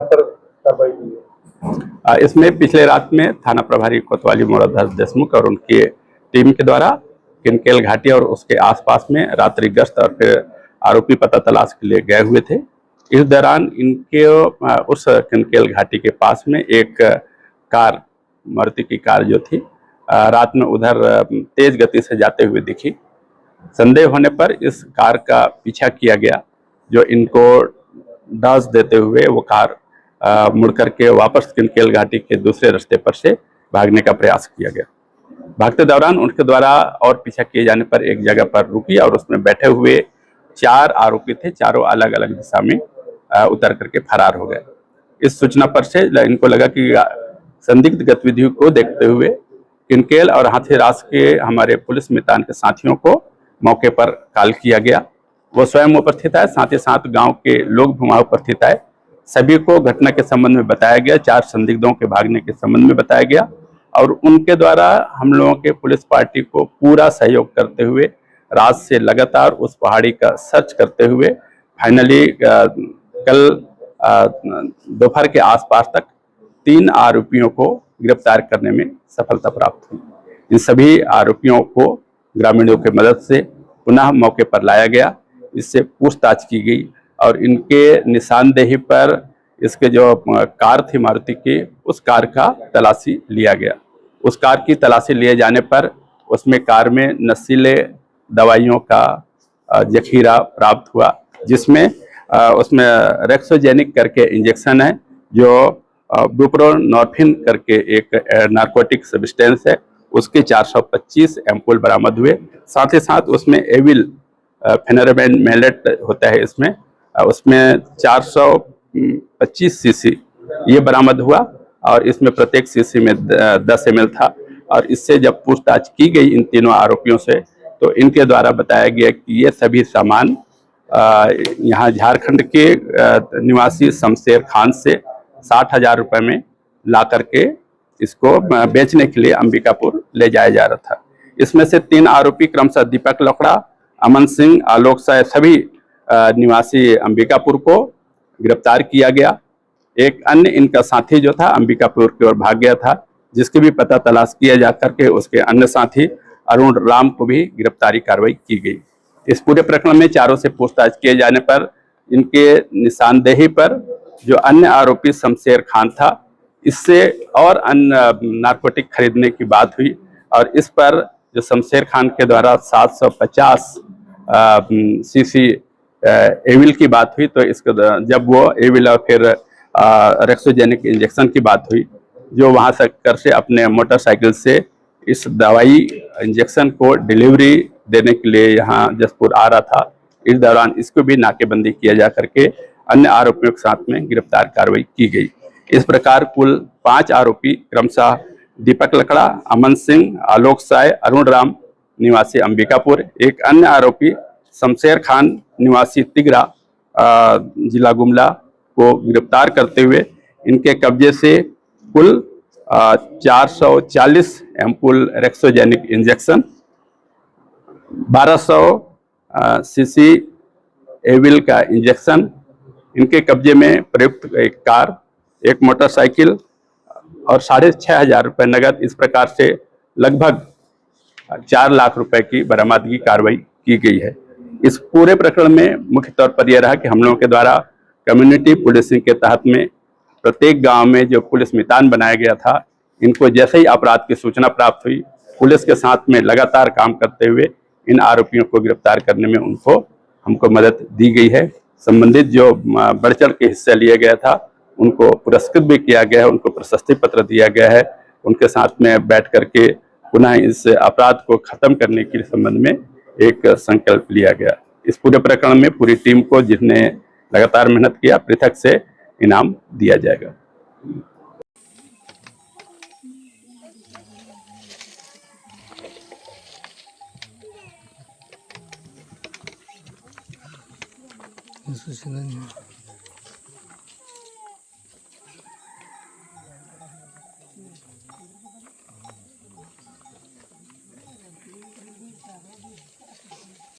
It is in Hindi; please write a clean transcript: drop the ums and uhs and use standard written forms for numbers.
पर कार्रवाई की है। इसमें पिछले रात में थाना प्रभारी कोतवाली मोरादास देशमुख और उनकी टीम के द्वारा किनकेल घाटी और उसके आसपास में रात्रि गश्त और फिर आरोपी पता तलाश के लिए गए हुए थे। इस दौरान इनके उस किनकेल घाटी के पास में एक कार, मारुति की कार जो थी, रात में उधर तेज गति से जाते हुए दिखी। संदेह होने पर इस कार का पीछा किया गया, जो इनको डांस देते हुए वो कार मुड़ करके वापस किनकेल घाटी के दूसरे रास्ते पर से भागने का प्रयास किया गया। भागते दौरान उनके द्वारा और पीछा किए जाने पर एक जगह पर रुकी और उसमें बैठे हुए 4 आरोपी थे, चारों अलग अलग दिशा में उतर करके फरार हो गए। इस सूचना पर से इनको लगा कि संदिग्ध गतिविधियों को देखते हुए किनकेल और हाथीरास के हमारे पुलिस मितान के साथियों को मौके पर कॉल किया गया। वो स्वयं उपस्थित आए, साथ ही साथ गांव के लोग भी वहां उपस्थित आए। सभी को घटना के संबंध में बताया गया, 4 संदिग्धों के भागने के संबंध में बताया गया और उनके द्वारा हम लोगों के पुलिस पार्टी को पूरा सहयोग करते हुए रात से लगातार उस पहाड़ी का सर्च करते हुए फाइनली कल दोपहर के आसपास तक 3 आरोपियों को गिरफ्तार करने में सफलता प्राप्त हुई। इन सभी आरोपियों को ग्रामीणों की मदद से पुनः मौके पर लाया गया, इससे पूछताछ की गई और इनके निशानदेही पर इसके जो कार थी मारुति की, उस कार का तलाशी लिया गया। उस कार की तलाशी लिए जाने पर उसमें कार में नशीले दवाइयों का जखीरा प्राप्त हुआ, जिसमें उसमें रेक्सोजेनिक करके इंजेक्शन है, जो बुप्रोनॉर्फिन करके एक नार्कोटिक सब्सटेंस है, उसके 425 एम्पुल बरामद हुए। साथ ही साथ उसमें एविल फेनरेबेन मेलेट होता है, इसमें उसमें 425 सीसी ये बरामद हुआ और इसमें प्रत्येक सीसी में 10 ml था। और इससे जब पूछताछ की गई इन तीनों आरोपियों से, तो इनके द्वारा बताया गया कि ये सभी सामान यहाँ झारखंड के निवासी शमशेर खान से 60,000 रुपए में ला करके इसको बेचने के लिए अंबिकापुर ले जाया जा रहा था। इसमें से 3 आरोपी क्रमशः दीपक लकड़ा, अमन सिंह, आलोक साय सभी निवासी अंबिकापुर को गिरफ्तार किया गया। एक अन्य इनका साथी जो था अंबिकापुर की ओर भाग गया था, जिसकी भी पता तलाश किया जा करके उसके अन्य साथी अरुण राम को भी गिरफ्तारी कार्रवाई की गई। इस पूरे प्रकरण में चारों से पूछताछ किए जाने पर इनके निशानदेही पर जो अन्य आरोपी शमशेर खान था, इससे और अन्य नार्कोटिक खरीदने की बात हुई और इस पर जो शमशेर खान के द्वारा 750 सीसी एविल की बात हुई, तो इसको जब वो एविल और फिर रेक्सोजेनिक इंजेक्शन की बात हुई, जो वहां से कर से अपने मोटरसाइकिल से इस दवाई इंजेक्शन को डिलीवरी देने के लिए यहाँ जसपुर आ रहा था। इस दौरान इसको भी नाकेबंदी किया जा करके अन्य आरोपियों के साथ में गिरफ्तार कार्रवाई की गई। इस प्रकार कुल 5 आरोपी क्रमशः दीपक लकड़ा, अमन सिंह, आलोक साय, अरुण राम निवासी अंबिकापुर, एक अन्य आरोपी शमशेर खान निवासी तिगरा जिला गुमला को गिरफ्तार करते हुए इनके कब्जे से कुल 440 एम्पुल रेक्सोजेनिक इंजेक्शन, 1200 सीसी एविल का इंजेक्शन, इनके कब्जे में प्रयुक्त एक कार, एक मोटरसाइकिल और 6,500 रुपये नगद, इस प्रकार से लगभग 4 लाख रुपए की बरामदगी कार्रवाई की गई है। इस पूरे प्रकरण में मुख्य तौर पर यह रहा कि हम लोगों के द्वारा कम्युनिटी पुलिसिंग के तहत में प्रत्येक गांव में जो पुलिस मितान बनाया गया था, इनको जैसे ही अपराध की सूचना प्राप्त हुई, पुलिस के साथ में लगातार काम करते हुए इन आरोपियों को गिरफ्तार करने में हमको मदद दी गई है। संबंधित जो बढ़ चढ़ के हिस्सा लिया गया था, उनको पुरस्कृत भी किया गया है, उनको प्रशस्ति पत्र दिया गया है। उनके साथ में बैठ करके पुनः इस अपराध को खत्म करने के संबंध में एक संकल्प लिया गया। इस पूरे प्रकरण में पूरी टीम को, जिसने लगातार मेहनत किया, पृथक से इनाम दिया जाएगा। सूचना